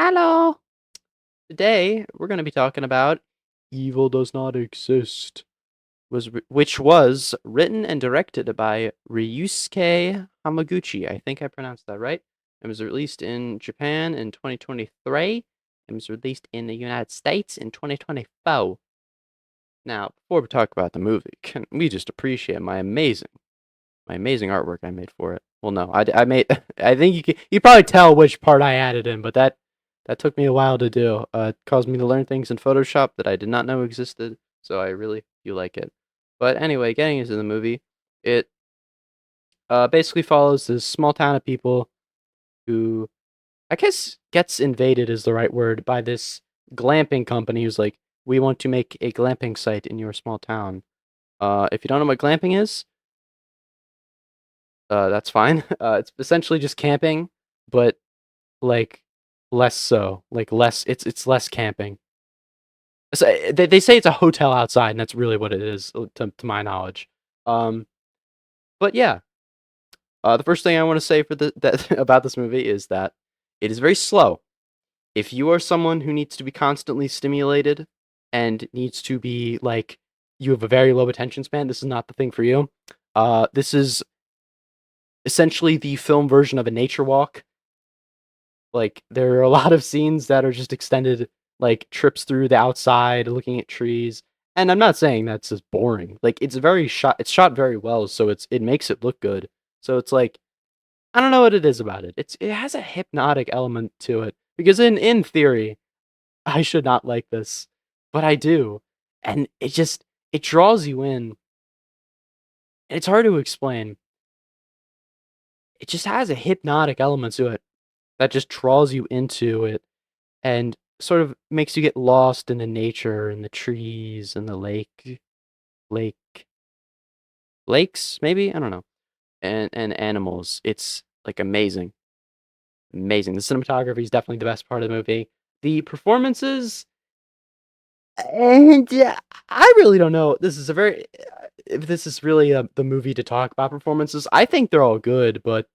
Hello. Today we're going to be talking about Evil Does Not Exist, which was written and directed by Ryusuke Hamaguchi. I think I pronounced that right. It was released in Japan in 2023. It was released in the United States in 2024. Now, before we talk about the movie, can we just appreciate my amazing artwork I made for it? Well, no, I made. I think you probably tell which part I added in, but that took me a while to do. It caused me to learn things in Photoshop that I did not know existed. So I really do like it. But anyway, getting into the movie, it basically follows this small town of people who I guess gets invaded is the right word by this glamping company who's like, we want to make a glamping site in your small town. If you don't know what glamping is, that's fine. It's essentially just camping, but like less so, like less. It's less camping. So, they say it's a hotel outside, and that's really what it is, to my knowledge. Um, but yeah, the first thing I want to say for that about this movie is that it is very slow. If you are someone who needs to be constantly stimulated and needs to be like you have a very low attention span, this is not the thing for you. This is essentially the film version of a nature walk. Like, there are a lot of scenes that are just extended, like, trips through the outside, looking at trees, and I'm not saying that's just boring. Like, it's shot very well, so it makes it look good. So it's like, I don't know what it is about it. It has a hypnotic element to it, because in theory, I should not like this, but I do, and it draws you in. It's hard to explain. It just has a hypnotic element to it that just draws you into it and sort of makes you get lost in the nature and the trees and the lake lakes maybe, I don't know, and animals. It's like amazing. The cinematography is definitely the best part of the movie. The performances, and yeah, I really don't know. This is a very if this is really the movie to talk about performances. I think they're all good, but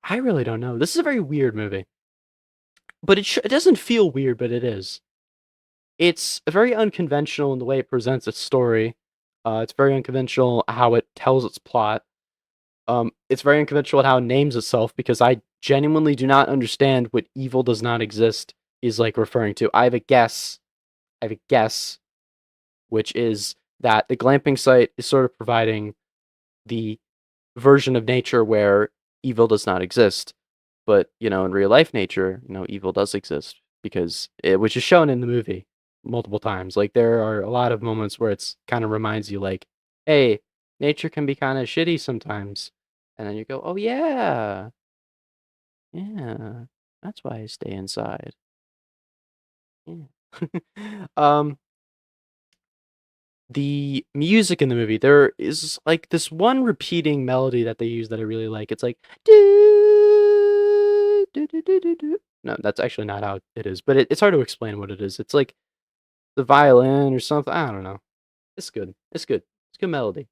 I really don't know. This is a very weird movie, but it doesn't feel weird, but it is. It's very unconventional in the way it presents its story. It's very unconventional how it tells its plot. It's very unconventional how it names itself because I genuinely do not understand what evil does not exist is like referring to. I have a guess. I have a guess, which is that the glamping site is sort of providing the version of nature where evil does not exist. But, in real life nature, evil does exist because which is shown in the movie multiple times. Like, there are a lot of moments where it's kind of reminds you, like, hey, nature can be kind of shitty sometimes. And then you go, oh, yeah, yeah, that's why I stay inside. Yeah. um, the music in the movie, there is like this one repeating melody that they use that I really like. It's like do, do, do, do, do, do. No, that's actually not how it is, but it's hard to explain what it is. It's like the violin or something. I don't know. It's good. It's good. It's good melody.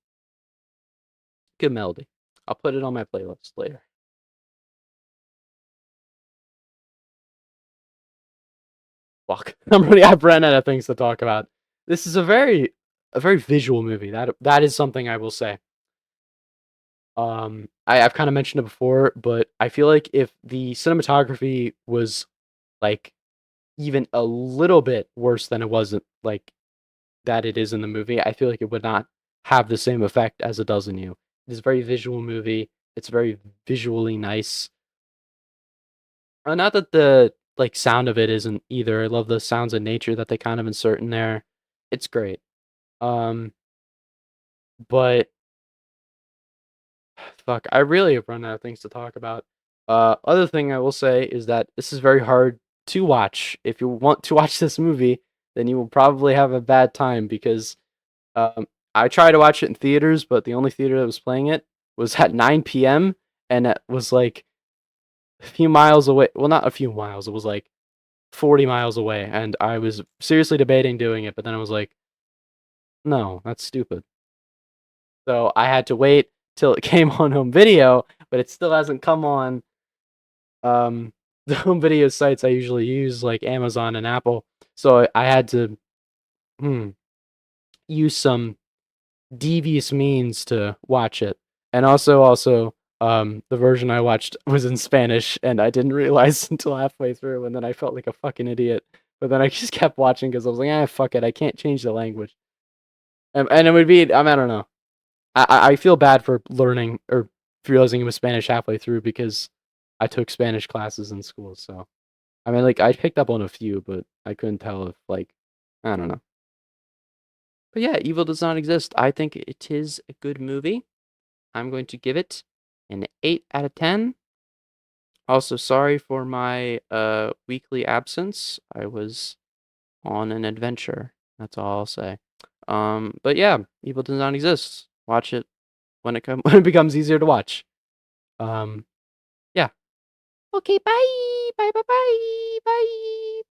Good melody. I'll put it on my playlist later. Fuck. I've ran out of things to talk about. This is a very visual movie. That is something I will say. I've kind of mentioned it before, but I feel like if the cinematography was like even a little bit worse than it wasn't like that it is in the movie, I feel like it would not have the same effect as it does in you. It's a very visual movie. It's very visually nice. Not that the like sound of it isn't either. I love the sounds of nature that they kind of insert in there. It's great. Um, but fuck, I really have run out of things to talk about. Other thing I will say is that this is very hard to watch. If you want to watch this movie, then you will probably have a bad time because I tried to watch it in theaters, but the only theater that was playing it was at 9 p.m. and it was like a few miles away. Well, not a few miles. It was like 40 miles away, and I was seriously debating doing it, but then I was like, no, that's stupid. So I had to wait till it came on home video, but it still hasn't come on. Um, the home video sites I usually use, like Amazon and Apple. So I had to use some devious means to watch it. And also, the version I watched was in Spanish, and I didn't realize until halfway through, and then I felt like a fucking idiot. But then I just kept watching because I was like, fuck it, I can't change the language. And it would be, I don't know. I feel bad for learning or realizing it was Spanish halfway through because I took Spanish classes in school. So I mean, like I picked up on a few, but I couldn't tell if like I don't know. But yeah, Evil Does Not Exist. I think it is a good movie. I'm going to give it an 8 out of 10. Also, sorry for my weekly absence. I was on an adventure. That's all I'll say. But yeah, Evil Does Not Exist. Watch it when it when it becomes easier to watch. Um, yeah. Okay, bye. Bye bye bye.